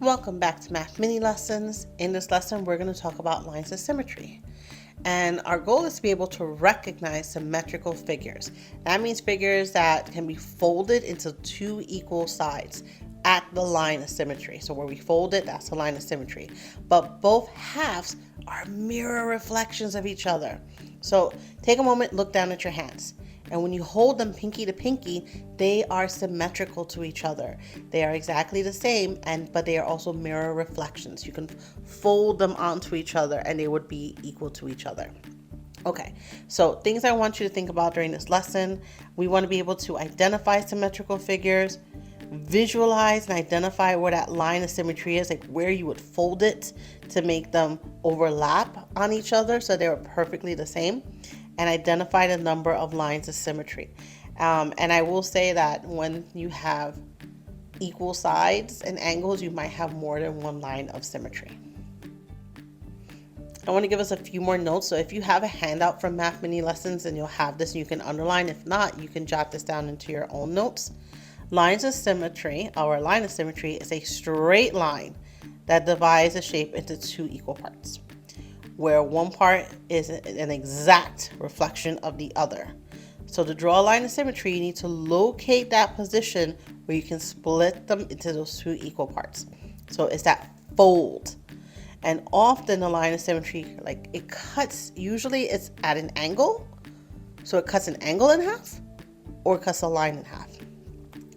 Welcome back to Math Mini Lessons. In this lesson, we're going to talk about lines of symmetry. And our goal is to be able to recognize symmetrical figures. That means figures that can be folded into two equal sides at the line of symmetry. So where we fold it, that's the line of symmetry. But both halves are mirror reflections of each other. So take a moment, look down at your hands. And when you hold them pinky to pinky, they are symmetrical to each other. They are exactly the same, but they are also mirror reflections. You can fold them onto each other and they would be equal to each other. Okay, so things I want you to think about during this lesson. We want to be able to identify symmetrical figures, visualize and identify where that line of symmetry is, like where you would fold it to make them overlap on each other so they were perfectly the same, and identify the number of lines of symmetry. And I will say that when you have equal sides and angles, you might have more than one line of symmetry. I want to give us a few more notes. So if you have a handout from Math Mini Lessons, then you'll have this and you can underline. If not, you can jot this down into your own notes. Lines of symmetry, or a line of symmetry, is a straight line that divides a shape into two equal parts, where one part is an exact reflection of the other. So to draw a line of symmetry, you need to locate that position where you can split them into those two equal parts. So it's that fold. And often the line of symmetry, like it cuts, usually it's at an angle. So it cuts an angle in half or it cuts a line in half.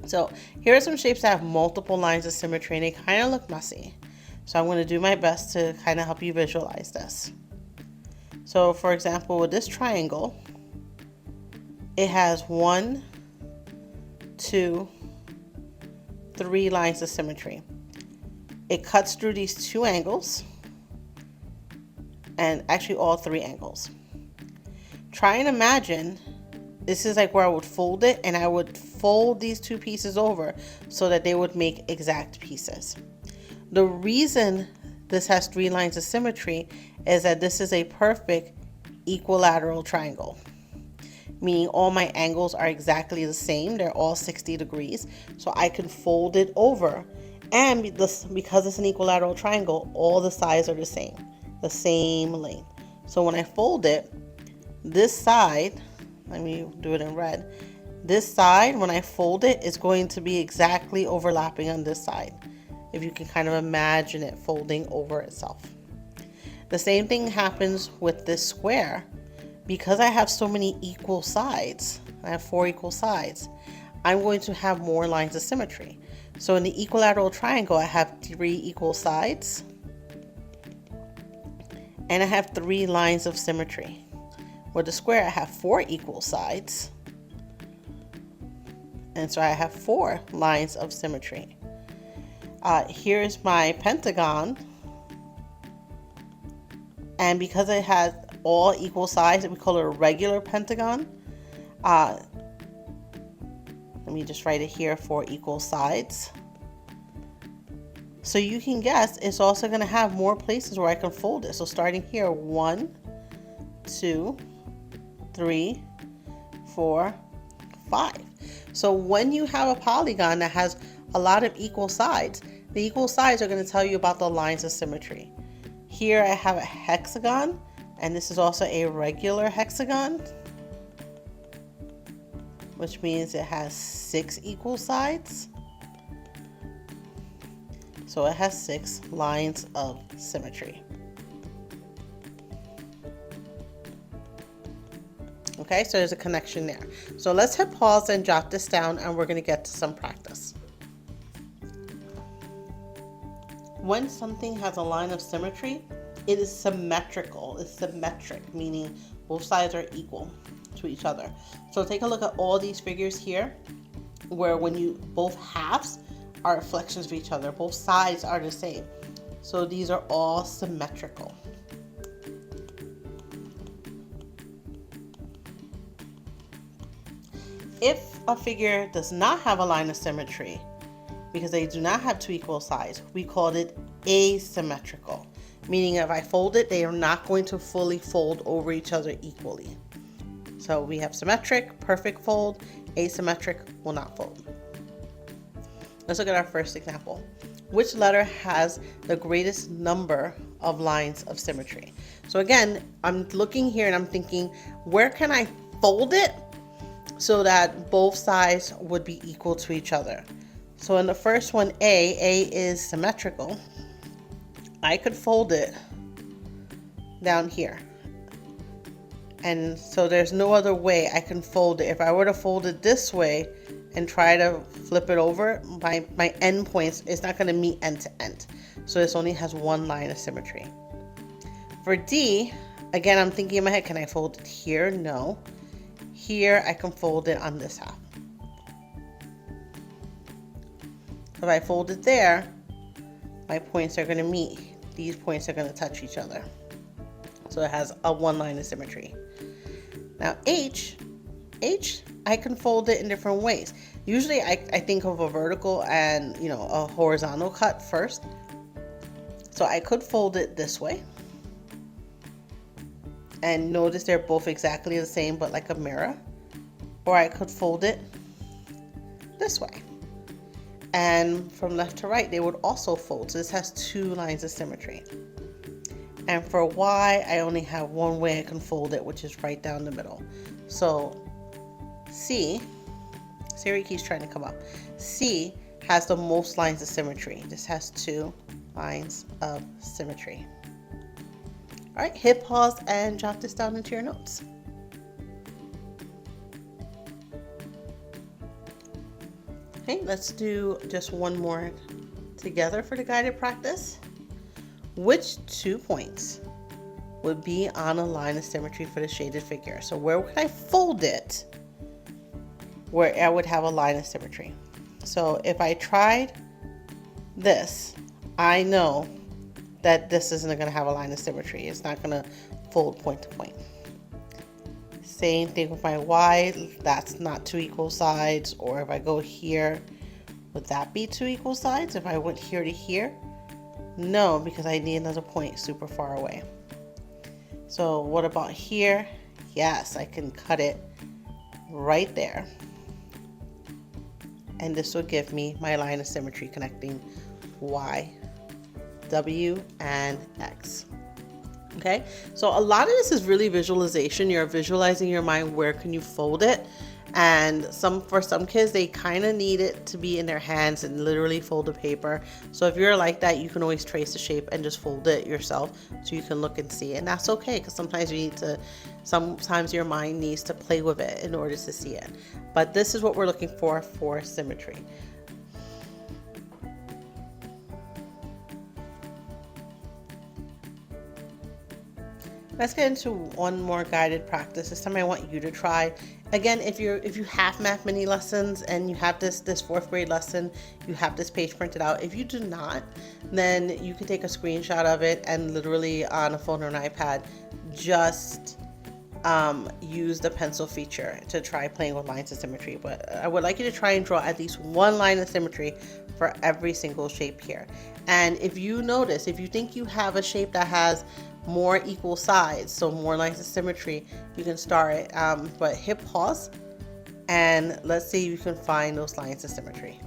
So here are some shapes that have multiple lines of symmetry and they kind of look messy. So I'm going to do my best to kind of help you visualize this. So for example, with this triangle, it has 1, 2, 3 lines of symmetry. It cuts through these two angles, and actually all 3 angles. Try and imagine, this is like where I would fold it, and I would fold these two pieces over so that they would make exact pieces. The reason this has 3 lines of symmetry is that this is a perfect equilateral triangle, meaning all my angles are exactly the same. They're all 60 degrees. So I can fold it over. And because it's an equilateral triangle, all the sides are the same length. So when I fold it, this side, let me do it in red. This side, when I fold it, is going to be exactly overlapping on this side. If you can kind of imagine it folding over itself. The same thing happens with this square. Because I have so many equal sides, I have 4 equal sides, I'm going to have more lines of symmetry. So in the equilateral triangle, I have 3 equal sides, and I have 3 lines of symmetry. With the square, I have 4 equal sides, and so I have 4 lines of symmetry. Here's my pentagon, and because it has all equal sides, we call it a regular pentagon. Let me just write it here, 4 equal sides. So you can guess it's also going to have more places where I can fold it. So starting here, 1, 2, 3, 4, 5. So when you have a polygon that has a lot of equal sides, the equal sides are going to tell you about the lines of symmetry. Here I have a hexagon, and this is also a regular hexagon, which means it has 6 equal sides. So it has 6 lines of symmetry. Okay, so there's a connection there. So let's hit pause and jot this down, and we're going to get to some practice. When something has a line of symmetry, it is symmetrical. It's symmetric, meaning both sides are equal to each other. So take a look at all these figures here, where both halves are reflections of each other. Both sides are the same. So these are all symmetrical. If a figure does not have a line of symmetry, because they do not have 2 equal sides, we call it asymmetrical. Meaning if I fold it, they are not going to fully fold over each other equally. So we have symmetric, perfect fold, asymmetric, will not fold. Let's look at our first example. which letter has the greatest number of lines of symmetry? So again, I'm looking here and I'm thinking, where can I fold it so that both sides would be equal to each other? So in the first one, A is symmetrical. I could fold it down here. And so there's no other way I can fold it. If I were to fold it this way and try to flip it over, my end points, it's not going to meet end to end. So this only has one line of symmetry. For D, again, I'm thinking in my head, can I fold it here? No. Here, I can fold it on this half. If I fold it there, my points are going to meet. These points are going to touch each other. So it has a one line of symmetry. Now H, I can fold it in different ways. Usually I think of a vertical and, a horizontal cut first. So I could fold it this way. And notice they're both exactly the same, but like a mirror. Or I could fold it this way. And from left to right, they would also fold. So this has two lines of symmetry. And for Y, I only have one way I can fold it, which is right down the middle. So Siri keeps trying to come up. C has the most lines of symmetry. This has two lines of symmetry. All right, hit pause and jot this down into your notes. Okay, let's do just one more together for the guided practice. Which 2 points would be on a line of symmetry for the shaded figure? So where would I fold it where I would have a line of symmetry? So if I tried this, I know that this isn't going to have a line of symmetry. It's not going to fold point to point. Same thing with my Y, that's not two equal sides. Or if I go here, would that be two equal sides? If I went here to here? No, because I need another point super far away. So what about here? Yes, I can cut it right there. And this will give me my line of symmetry connecting Y, W, and X. Okay, so a lot of this is really visualization. You're visualizing in your mind where can you fold it. And for some kids, they kind of need it to be in their hands and literally fold the paper. So if you're like that, you can always trace the shape and just fold it yourself so you can look and see it. And that's okay, because sometimes your mind needs to play with it in order to see it. But this is what we're looking for symmetry. Let's get into one more guided practice. This time I want you to try. Again, if you have math mini lessons and you have this fourth grade lesson, you have this page printed out. If you do not, then you can take a screenshot of it and literally on a phone or an iPad, just use the pencil feature to try playing with lines of symmetry. But I would like you to try and draw at least one line of symmetry for every single shape here. And if you notice, if you think you have a shape that has more equal sides, so more lines of symmetry, you can start it, but hit pause and let's see if you can find those lines of symmetry.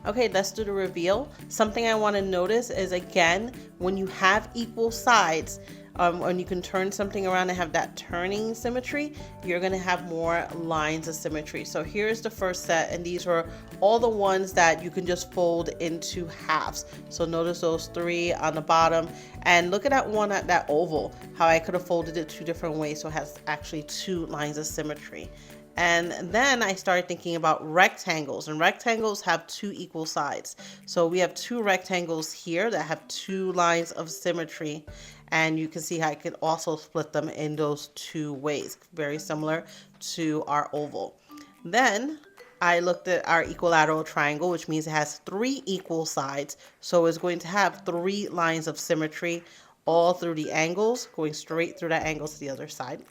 Okay, let's do the reveal. Something I want to notice is, again, when you have equal sides, when you can turn something around and have that turning symmetry, you're going to have more lines of symmetry. So here's the first set, and these are all the ones that you can just fold into halves. So notice those three on the bottom, and look at that one at that oval, how I could have folded it two different ways, so it has actually two lines of symmetry. And then I started thinking about rectangles, and rectangles have two equal sides. So we have two rectangles here that have two lines of symmetry, and you can see how I could also split them in those two ways, very similar to our oval. Then I looked at our equilateral triangle, which means it has three equal sides. So it's going to have three lines of symmetry all through the angles, going straight through that angle to the other side.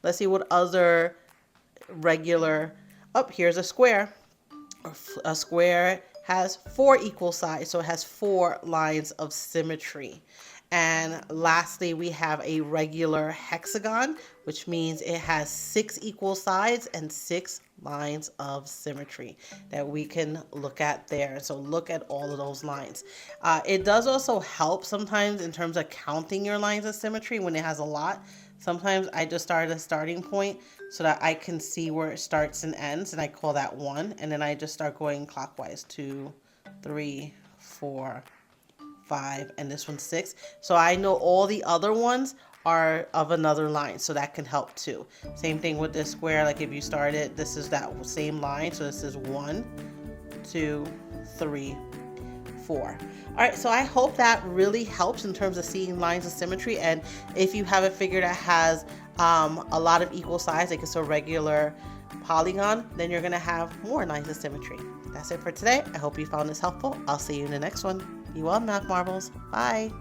Let's see what other regular, here's a square. A square has four equal sides, so it has four lines of symmetry. And lastly, we have a regular hexagon, which means it has 6 equal sides and 6 lines of symmetry that we can look at there. So look at all of those lines. It does also help sometimes in terms of counting your lines of symmetry when it has a lot. Sometimes I just start at a starting point so that I can see where it starts and ends, and I call that 1. And then I just start going clockwise, 2, 3, 4, 5, and this one's 6. So I know all the other ones are of another line, so that can help too. Same thing with this square, like if you started, this is that same line, so this is 1, 2, 3, 4. All right, so I hope that really helps in terms of seeing lines of symmetry. And if you have a figure that has a lot of equal sides, like it's a regular polygon, then you're gonna have more lines of symmetry. That's it for today. I hope you found this helpful. I'll see you in the next one. Be well, Math Marbles. Bye.